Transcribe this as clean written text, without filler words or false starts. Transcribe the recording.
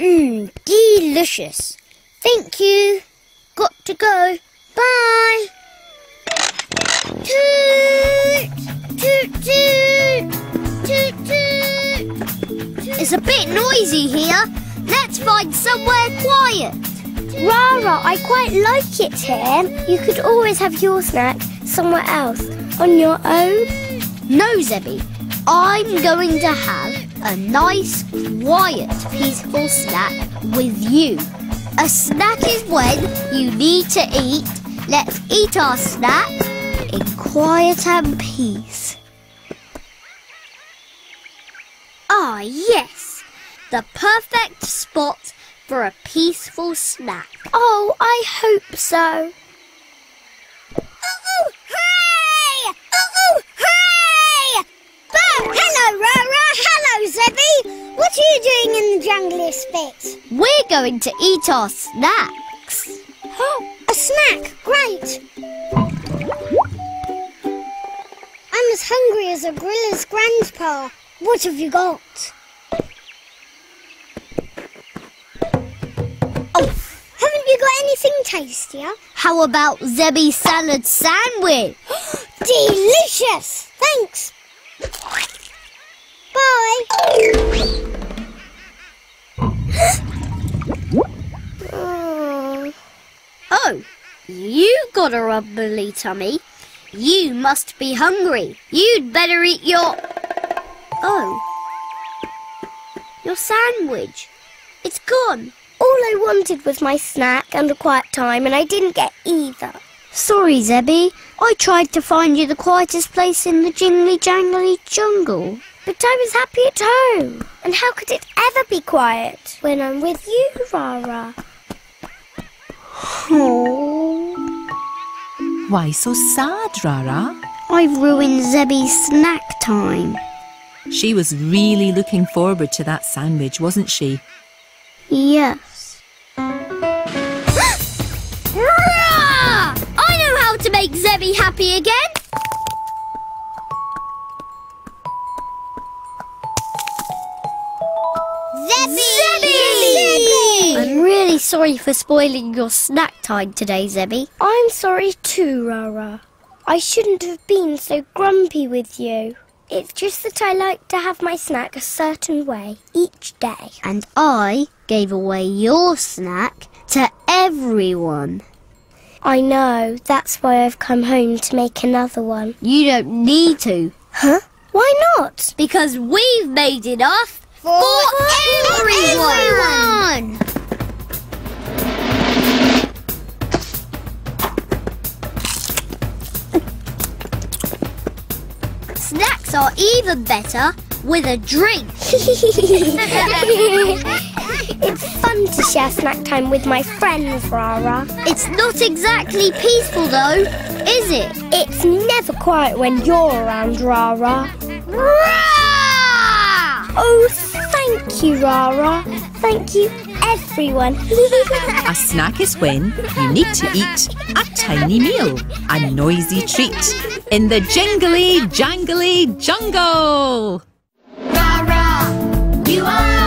Delicious. Thank you. Got to go. Bye. Toot! Toot toot! Toot toot! It's a bit noisy here. Let's find somewhere quiet. Rara, I quite like it here. You could always have your snack somewhere else on your own. No, Zebby. I'm going to have a nice, quiet, peaceful snack with you. A snack is when you need to eat. Let's eat our snack in quiet and peace. Ah, yes. The perfect spot for a peaceful snack. Oh, I hope so. Ooh, hooray! Ooh, hooray! Oh, hello, Rara. Hello, Zebby. What are you doing in the jungliest bit? We're going to eat our snacks. Oh, a snack. Great. I'm as hungry as a gorilla's grandpa. What have you got? Oh, haven't you got anything tastier? How about Zebby's salad sandwich? Delicious! Thanks. Bye. Oh, you got a rumbly tummy. You must be hungry. You'd better eat your... Oh. Your sandwich. It's gone. All I wanted was my snack and a quiet time, and I didn't get either. Sorry, Zebby. I tried to find you the quietest place in the jingly-jangly jungle. But I was happy at home. And how could it ever be quiet when I'm with you, Rara? Oh. Why so sad, Rara? I've ruined Zebby's snack time. She was really looking forward to that sandwich, wasn't she? Yes. I know how to make Zebby happy again. Zebby! I'm really sorry for spoiling your snack time today, Zebby. I'm sorry too, Rara. I shouldn't have been so grumpy with you. It's just that I like to have my snack a certain way each day. And I gave away your snack to everyone. I know. That's why I've come home to make another one. You don't need to. Huh? Why not? Because we've made enough for everyone! Snacks are even better with a drink. It's fun to share snack time with my friends, Rara. It's not exactly peaceful though, is it? It's never quiet when you're around, Rara. Oh, thank you, Rara. Thank you, everyone. A snack is when you need to eat a tiny meal, a noisy treat, in the jingly jangly jungle. Rah, rah, you are